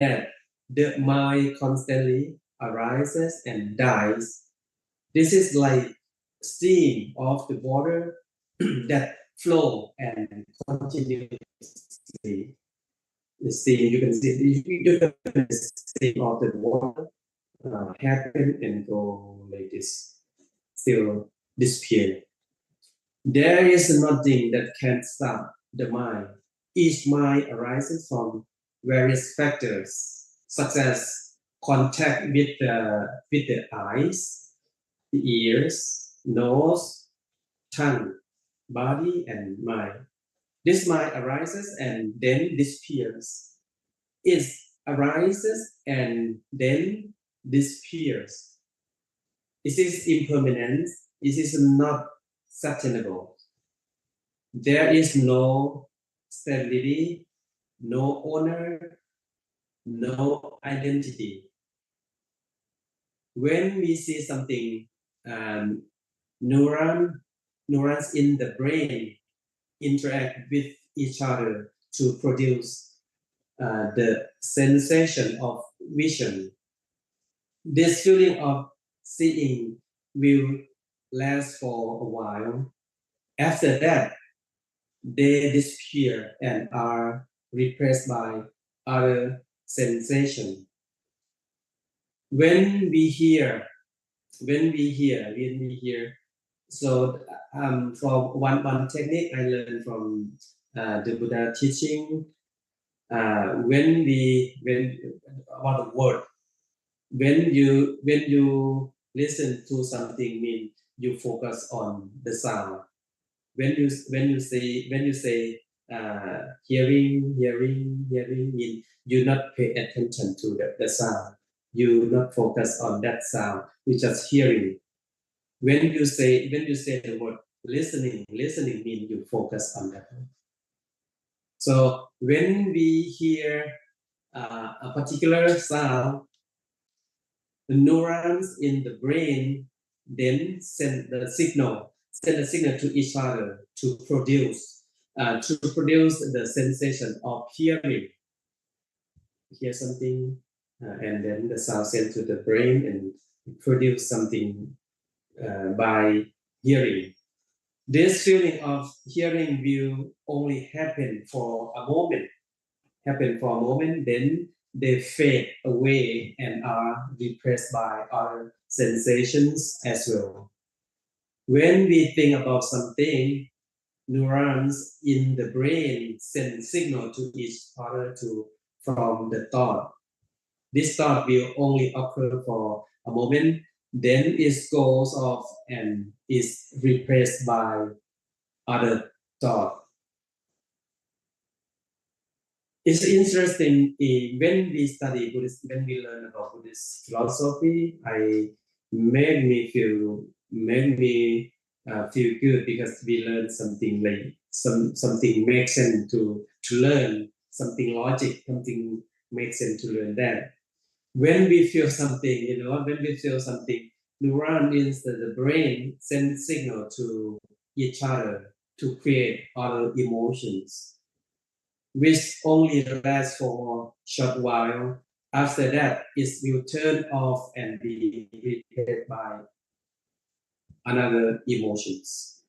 that the mind constantly arises and dies. This is like stream of the water that flow and continuously. The stream, you can see the stream of the water happen and go like this, still disappear. There is nothing that can stop the mind. Each mind arises from various factors, such as contact with the eyes, the ears, nose, tongue, body, and mind. This mind arises and then disappears. It arises and then disappears. It is impermanent. It is not sustainable. There is no stability, no owner, no identity. When we see something, neurons in the brain interact with each other to produce the sensation of vision. This feeling of seeing will last for a while. After that, they disappear and are replaced by other sensations. When we hear, so for one technique I learned from the Buddha teaching, when about the word, when you listen to something, mean you focus on the sound. When you say hearing mean you not pay attention to the sound. You not focus on that sound. You just hearing. When you say the word listening mean you focus on that. So when we hear a particular sound, the neurons in the brain then send the signal to each other to produce the sensation of hearing. Hear something, and then the sound sent to the brain and produce something by hearing. This feeling of hearing will only happen for a moment. Then they fade away and are replaced by other sensations as well. When we think about something, neurons in the brain send signal to each other from the thought. This thought will only occur for a moment, then it goes off and is replaced by other thought. It's interesting when we study Buddhist, when we learn about Buddhist philosophy, made me feel good because we learn something like something makes sense to learn, something logic, something makes sense to learn that. When we feel something, neuron in the brain send signal to each other to create other emotions, which only lasts for a short while. After that, it will turn off and be replaced by another emotions.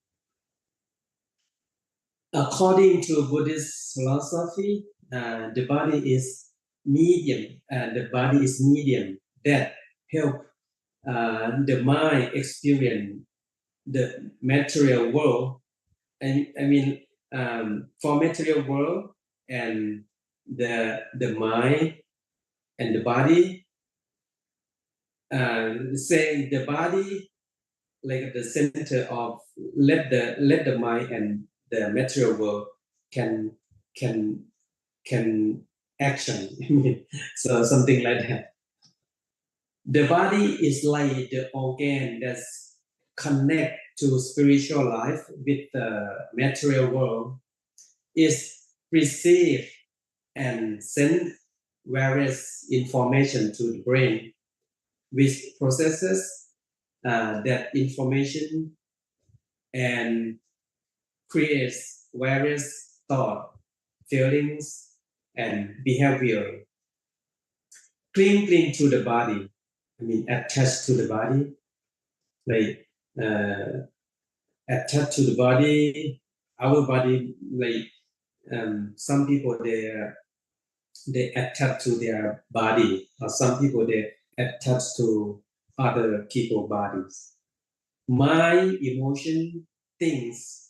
According to Buddhist philosophy, the body is medium. That help the mind experience the material world. And I mean, for material world and the mind and the body, saying the body like the center of let the mind and the material world can action. So something like that. The body is like the organ that's connect to spiritual life with the material world. Is receive and send various information to the brain, which processes that information and creates various thought, feelings, and behavior. cling to the body. I mean, attached to the body, like attached to the body, our body, like some people they attach to their body, or some people they attach to other people's bodies. My emotion, things,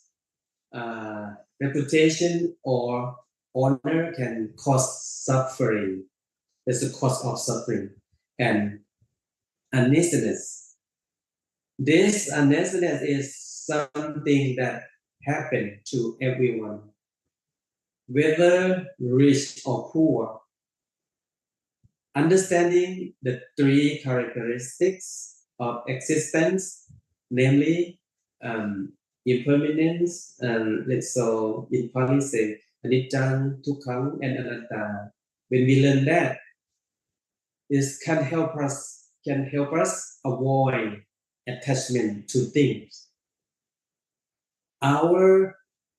reputation, or honor can cause suffering. That's the cause of suffering and uneasiness. This uneasiness is something that happens to everyone, whether rich or poor. Understanding the three characteristics of existence, namely impermanence, and let's so in Pali say anicca, dukkha, and anatta. When we learn that, this can help us avoid attachment to things. Our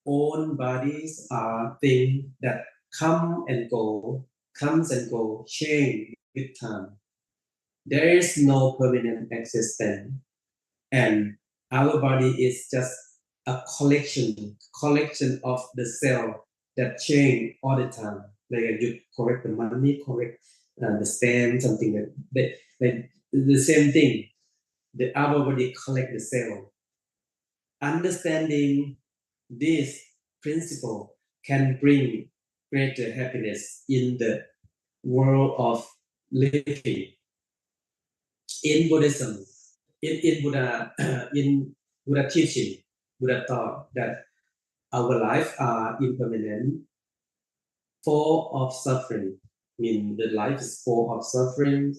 own bodies are things that comes and go, change with time. There is no permanent existence, and our body is just a collection of the cell that change all the time. Like you correct the money, correct the stamp, something like the same thing. Our body collect the cell. Understanding this principle can bring greater happiness in the world of living. In Buddhism, in Buddha, in Buddha teaching, Buddha taught that our life are impermanent, full of suffering. I mean, the life is full of suffering,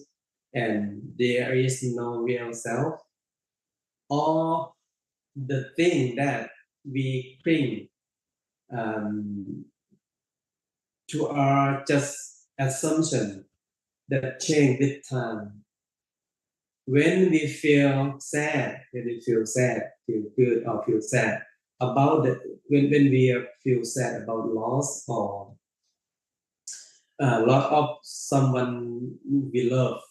and there is no real self. All the thing that we bring to our just assumption that change with time. When we feel sad, feel good or feel sad about when we feel sad about loss or loss of someone we love,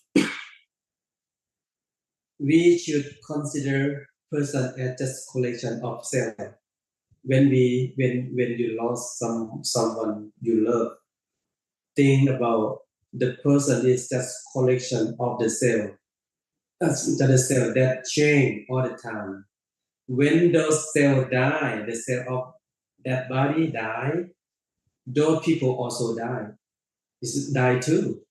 we should consider person as just collection of cells. When you lost someone you love, think about the person is just collection of the cell. That's the cell that change all the time. When those cells die, the cell of that body die, those people also die. It's die too.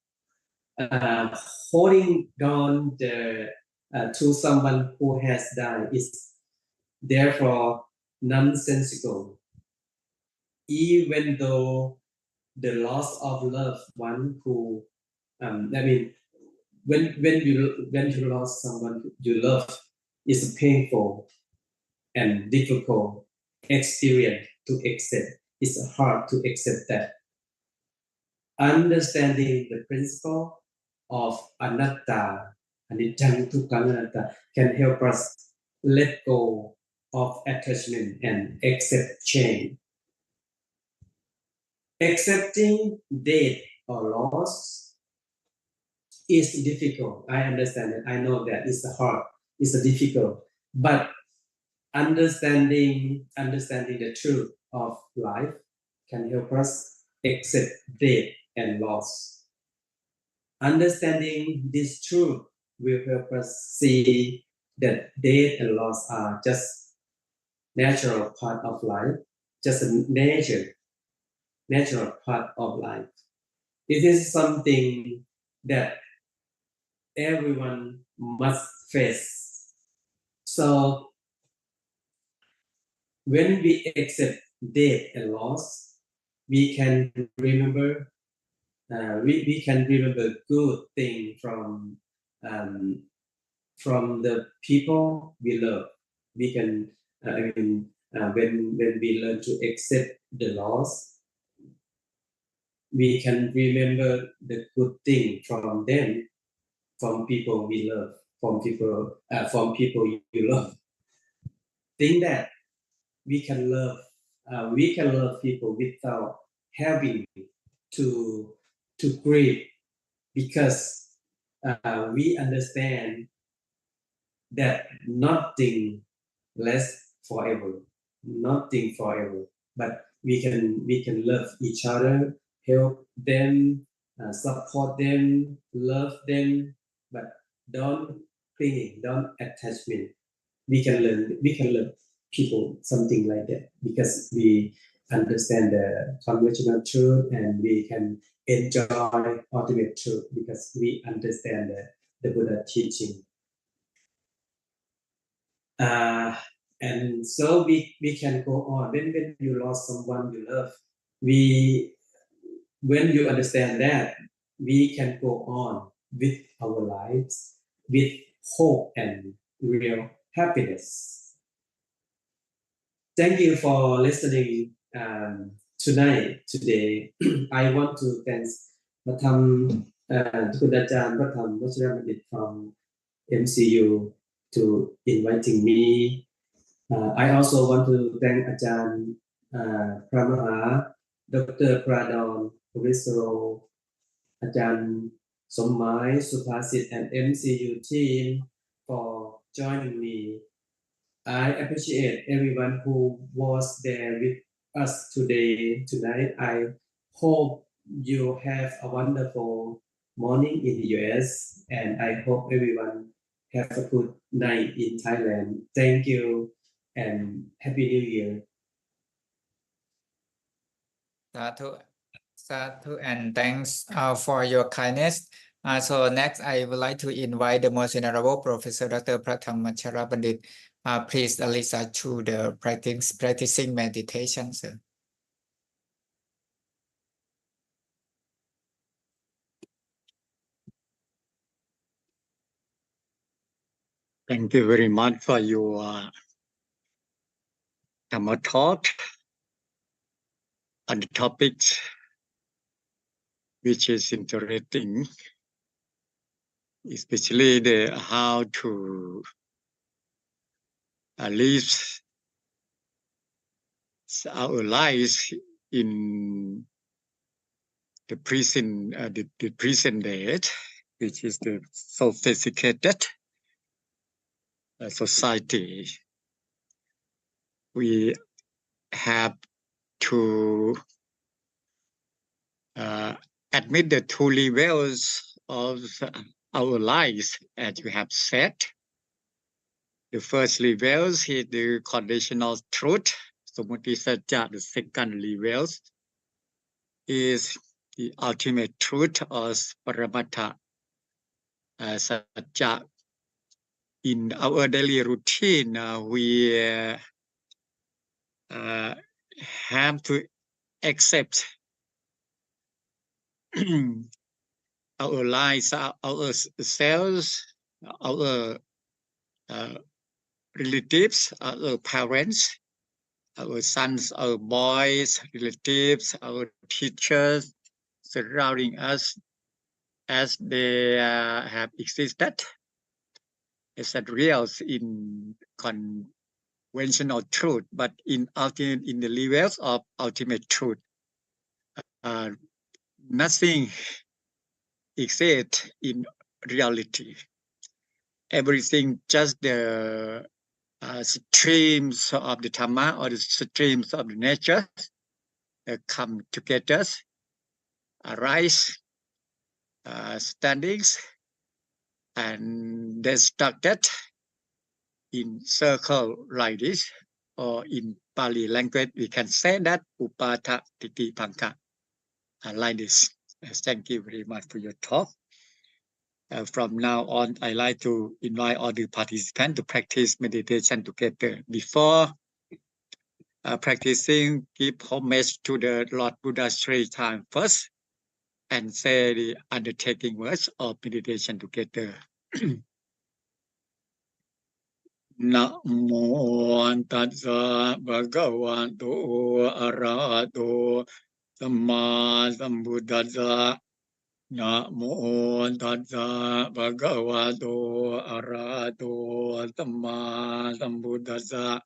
Uh, Holding on to someone who has died is therefore nonsensical. Even though the loss of loved one who, I mean, when you lost someone you love, is painful and difficult experience to accept. It's hard to accept that. Understanding the principle of anatta, anicca, dukkha, anatta, can help us let go of attachment and accept change. Accepting death or loss is difficult. I understand it. I know that it's hard. It's difficult. But understanding the truth of life can help us accept death and loss. Understanding this truth will help us see that death and loss are just natural part of life, just a natural part of life. It is something that everyone must face. So when we accept death and loss, we can remember we can remember good thing from the people we love. We can when we learn to accept the loss, we can remember the good thing from them, from people we love, from people you love. Think that we can love people without having to grieve because we understand that nothing lasts forever, nothing forever. But we can love each other, help them, support them, love them, but don't clinging, don't attachment. We can learn people something like that because we understand the conventional truth and we can enjoy ultimate truth because we understand the Buddha teaching. And so we can go on. When you lost someone you love, when you understand that, we can go on with our lives with hope and real happiness. Thank you for listening today. I want to thank Matham Tukudachan Matham Vachirabandit from MCU to inviting me. I also want to thank Ajahn Pramaha, Dr. Pradon Purisaro, Ajahn Sommai Suphasit, and MCU team for joining me. I appreciate everyone who was there with us tonight. I hope you have a wonderful morning in the US, and I hope everyone have a good night in Thailand. Thank you and Happy New Year. Sadhu, and thanks for your kindness. So next, I would like to invite the most honorable Professor Dr. Pratham Pandit. Please lead us through the practicing meditation, sir. Thank you very much for your Dharma talk on the topics which is interesting, especially the how to live our lives in the present the present day, which is the sophisticated society. We have to admit the two levels of our lives, as you have said. The first level is the conditional truth, Samuti Satya. The second level is the ultimate truth or Paramata Satya. In our daily routine, we have to accept our lives, ourselves, our relatives, our parents, our sons, our boys, relatives, our teachers surrounding us as they have existed as that real in conventional truth, but in the levels of ultimate truth, nothing exists in reality. Everything just the streams of the Dharma or the streams of the nature come together, arise, standings, and they started in circle like this, or in Pali language, we can say that Upata Titi Panka, like this. Thank you very much for your talk. From now on, I like to invite all the participants to practice meditation together. Before practicing, give homage to the Lord Buddha 3 times first, and say the undertaking words of meditation together. Namo Tassa Bhagavato Arahato Samma Sambuddhassa. Namo Tassa Bhagavato Arahato Samma Sambuddhassa.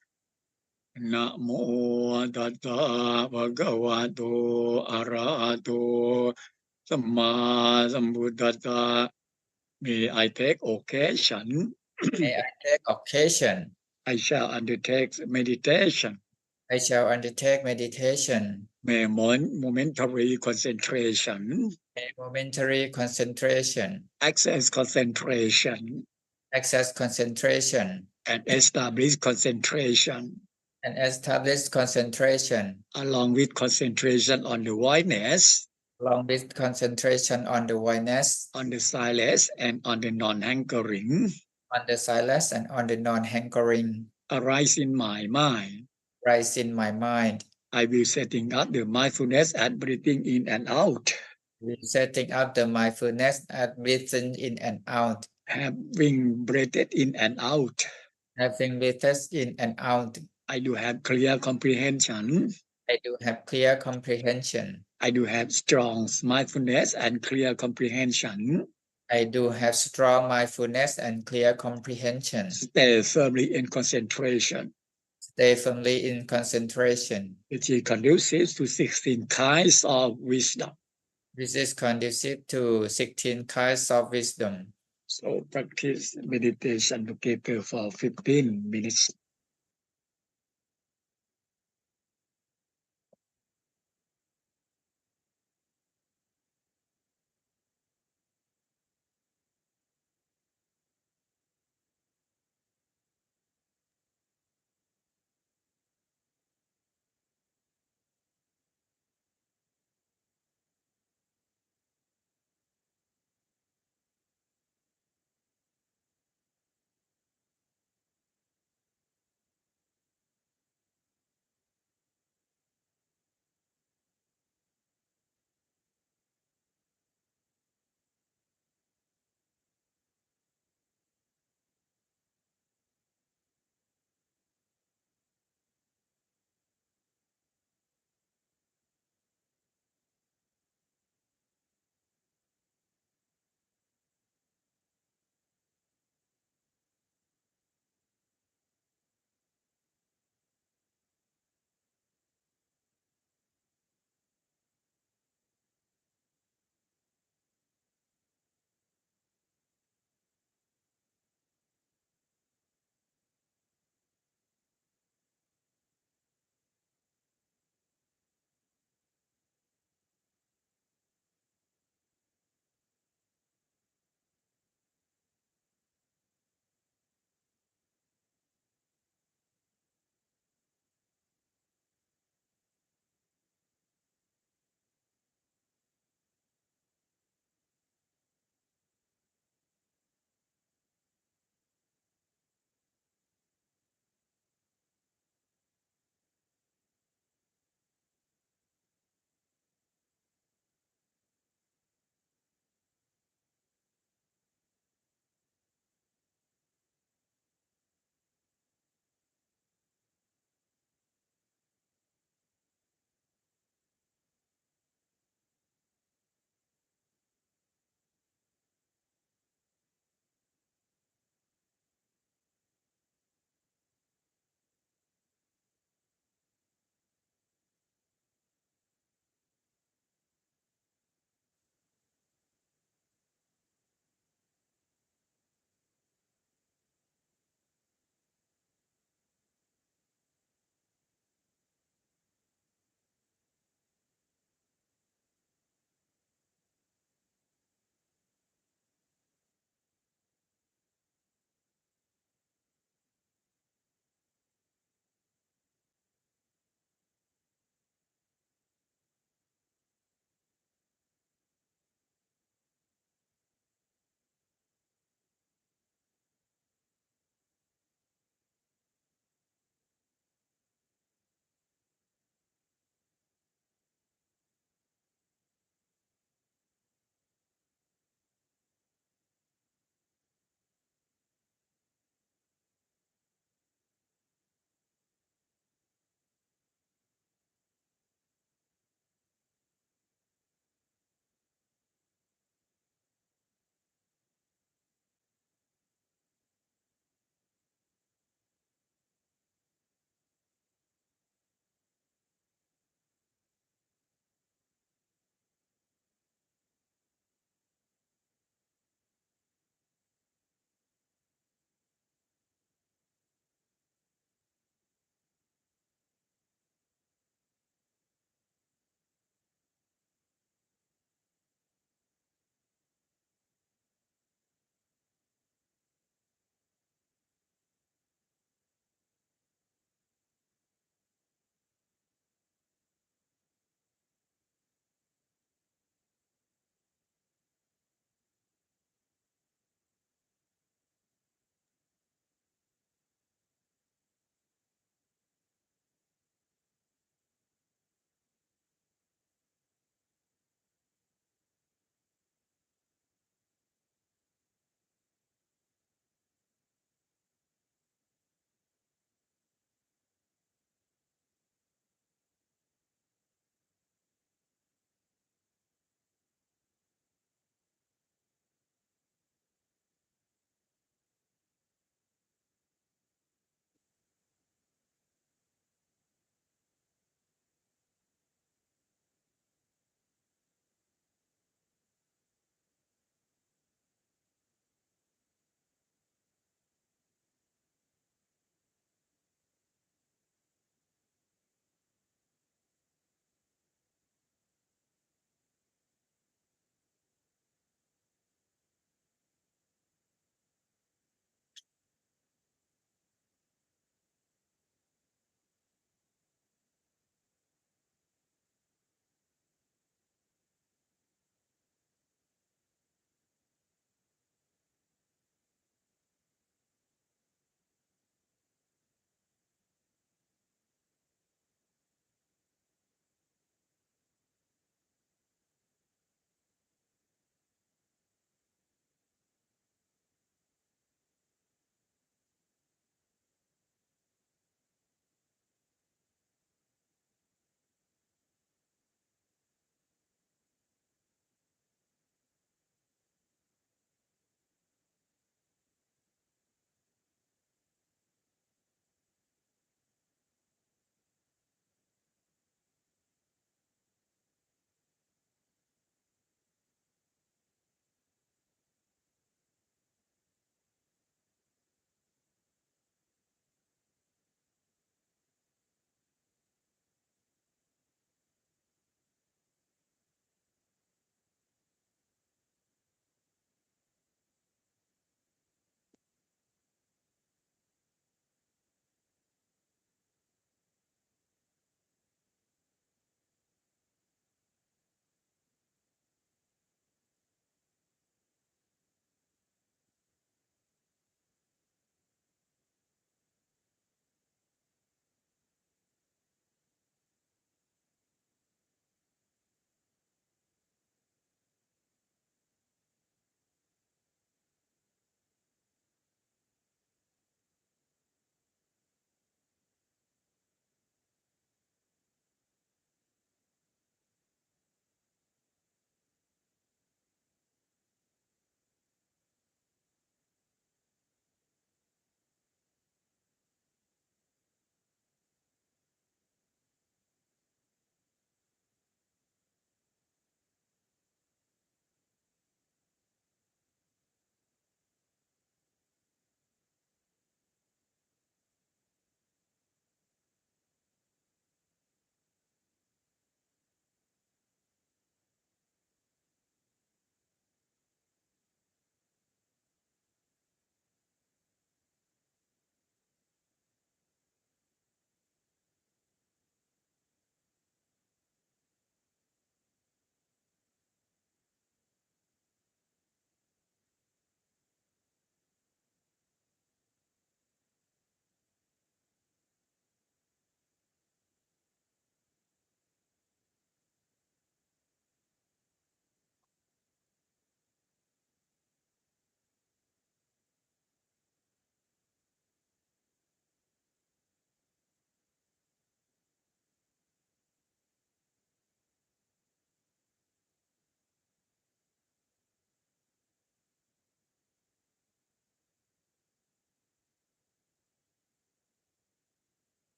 Namo Tassa Bhagavato Arahato Sama Sambuddhasa. May I take occasion? May I take occasion? I shall undertake meditation. I shall undertake meditation. May momentary concentration. May momentary concentration. Access concentration. Access concentration. And establish concentration. And establish concentration. Along with concentration on the whiteness. Along with concentration on the oneness. On the silence and on the non-hankering. On the silence and on the non-hankering. Arise in my mind. Rise in my mind. I will setting up the mindfulness and breathing in and out. Setting up the mindfulness and breathing in and out. Having breathed in and out. Having breathed in and out. I do have clear comprehension. I do have clear comprehension. I do have strong mindfulness and clear comprehension. I do have strong mindfulness and clear comprehension. Stay firmly in concentration. Stay firmly in concentration. Which is conducive to 16 kinds of wisdom. This is conducive to 16 kinds of wisdom. So practice meditation together for 15 minutes.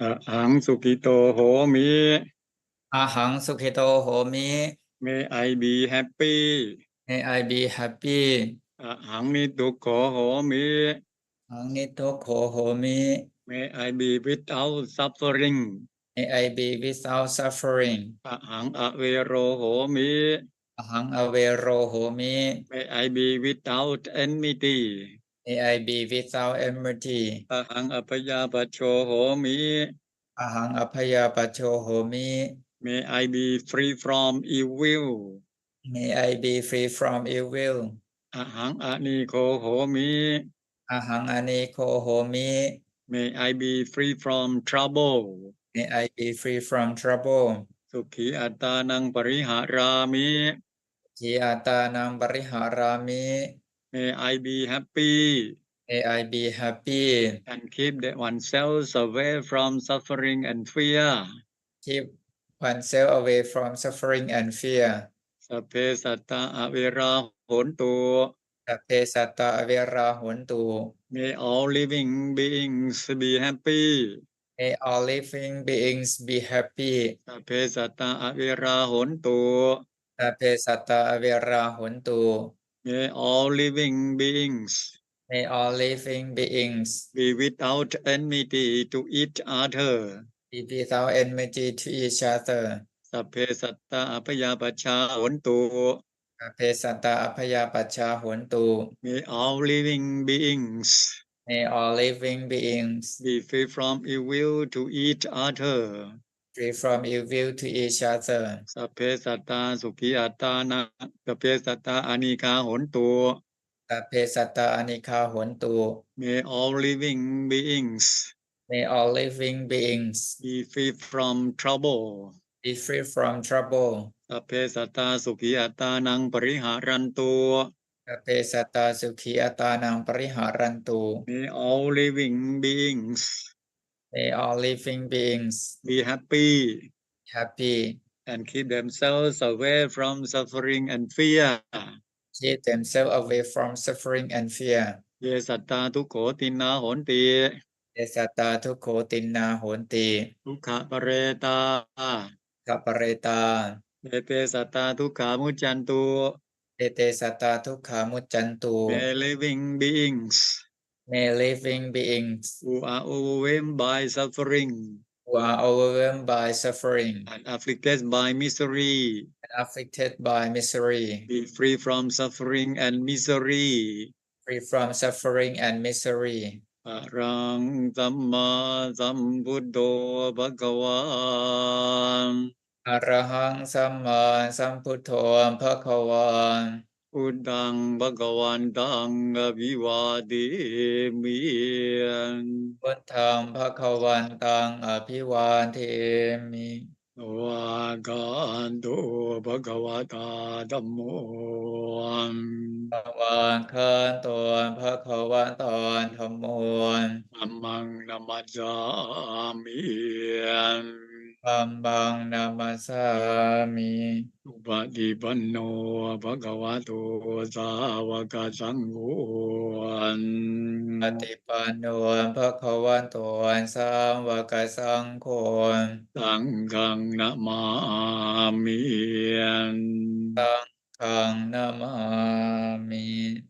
Ahang Sukito Homi. Ahang Sukito Homi. May I be happy. May I be happy. Ahang Nituko Homi. Ahang Nitoko Homi. May I be without suffering. May I be without suffering. Ahang Avero Homi. Ahang Avero Homi. May I be without enmity. May I be without enmity. Ahang Apaya Pacho Homi. Ahang Apaya Pacho Homi. May I be free from evil. May I be free from evil. Ahang Aniko Homi. Ahang Aniko Homi. May I be free from trouble. May I be free from trouble. Sukhi Atanang Pariharami. Ki Atanang Pariharami. May I be happy. May I be happy. And keep oneself away from suffering and fear. Keep oneself away from suffering and fear. Sape Satta Avira Hontu. Sape Satta Avira Hontu. May all living beings be happy. May all living beings be happy. Sape Satta Avira Hontu. Sape Satta Avira Hontu. May all living beings May all living beings be without enmity to each other. be without enmity to each other. Sape Satta Apaya Pacha Hontu. Sape Satta Apaya Pacha Hontu. May all living beings May all living beings be free from evil to each other. free from evil to each other. Sape Satta Sukhi Atana. Sape Satta Anika Hontu. Sape Satta Anika Hontu. May all living beings May all living beings be free from trouble. be free from trouble. Sape Satta Sukhi Atanang Pariharantu. Sape Satta Sukhi Atanang Pariharantu. May all living beings May all living beings be happy happy. and keep themselves away from suffering and fear. Keep themselves away from suffering and fear. Ye Satta Tukho Tinna Honti. Ye Satta Tukho Tinna Honti. Tukha Pareta. Kapareta. Ete Satta Tukha Muchantu. Ete Satta Tukha Muchantu. May living beings May living beings who are overwhelmed by suffering who are overwhelmed by suffering and afflicted by misery and afflicted by misery, be free from suffering and misery. free from suffering and misery. Arang Samma Sambuddho Bhagavan. Arahang Samma Sambuddho Bhagavan. Udang Bhagavantang Abhivademi. Buddhang Bhagavantang Abhivademi. Vaganto Bhagavata Dhammo. Bhagavakanton Bhagavanton Dhammon. Amang Namajami. Bambang Namasami. Upadipanno Bhagavato Savaka Sangho. Patipannuan Bhagavantuan Samvaka Sangkhon. Sanghang Namami. Sangkhang Namami.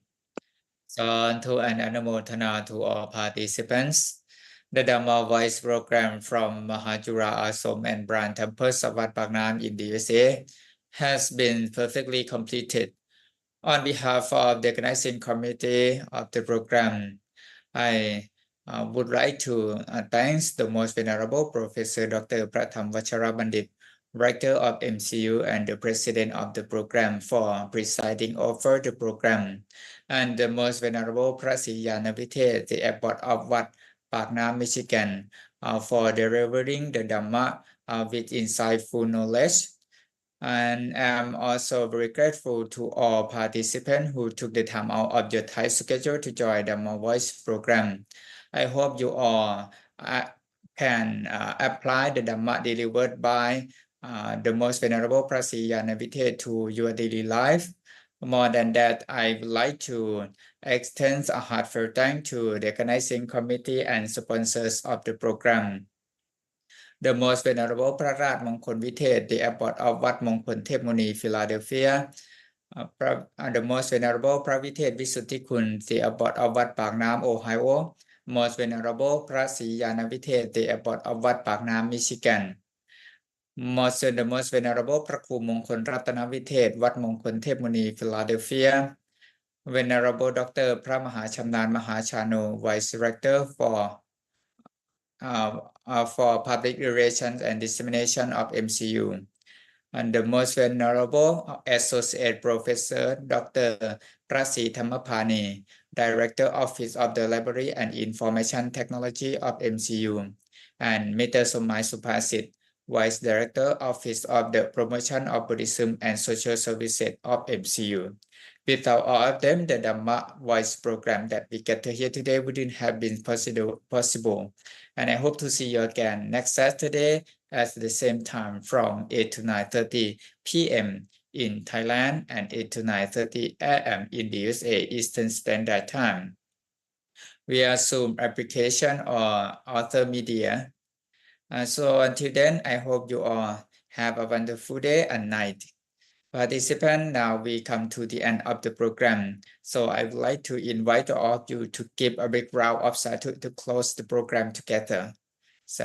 Sadhu and Anumodhana to all participants. The Dharma Voice program from Mahachula Ashram and Brand Temples of Wat Paknam in the USA has been perfectly completed. On behalf of the organizing committee of the program, I would like to thank the Most Venerable Professor Dr. Pratham Vacharabandit, Director of MCU and the President of the program for presiding over the program, and the Most Venerable Prasiyana Vite, the abbot of Wat Paknam, Michigan, for delivering the Dharma with insightful knowledge. And I'm also very grateful to all participants who took the time out of your tight schedule to join the Dharma Voice program. I hope you all can apply the Dharma delivered by the Most Venerable Prasiyana Vite to your daily life. More than that, I would like to extend a heartfelt thanks to the organizing committee and sponsors of the program. The Most Venerable พระราชมงคลวิเทศ The Abbot of วัดมงคลเทพมุนี Philadelphia The Most Venerable พระวิเทศวิสุทธิคุณ The Abbot of วัดปากน้ำ Ohio Most Venerable พระศรียานวิเทศ The Abbot of วัดปากน้ำ Michigan The Most Venerable พระครูมงคลรัตนวิเทศวัดมงคลเทพมุนี Philadelphia Venerable Dr. พระมหาชำนาญมหาชาโน Vice Director for Public Relations and Dissemination of MCU and the Most Venerable Associate Professor Dr. พระศรีธรรมพานี Director Office of the Library and Information Technology of MCU and Mr. Somai Supasit Vice Director Office of the Promotion of Buddhism and Social Services of MCU. Without all of them, the Dharma Voice program that we get to hear today wouldn't have been possible. And I hope to see you again next Saturday at the same time from 8 to 9:30 p.m. in Thailand and 8 to 9:30 a.m. in the USA Eastern Standard Time via Zoom application or Author Media. So until then, I hope you all have a wonderful day and night. Participants, now we come to the end of the program. So I would like to invite all of you to give a big round of sadhu to close the program together. So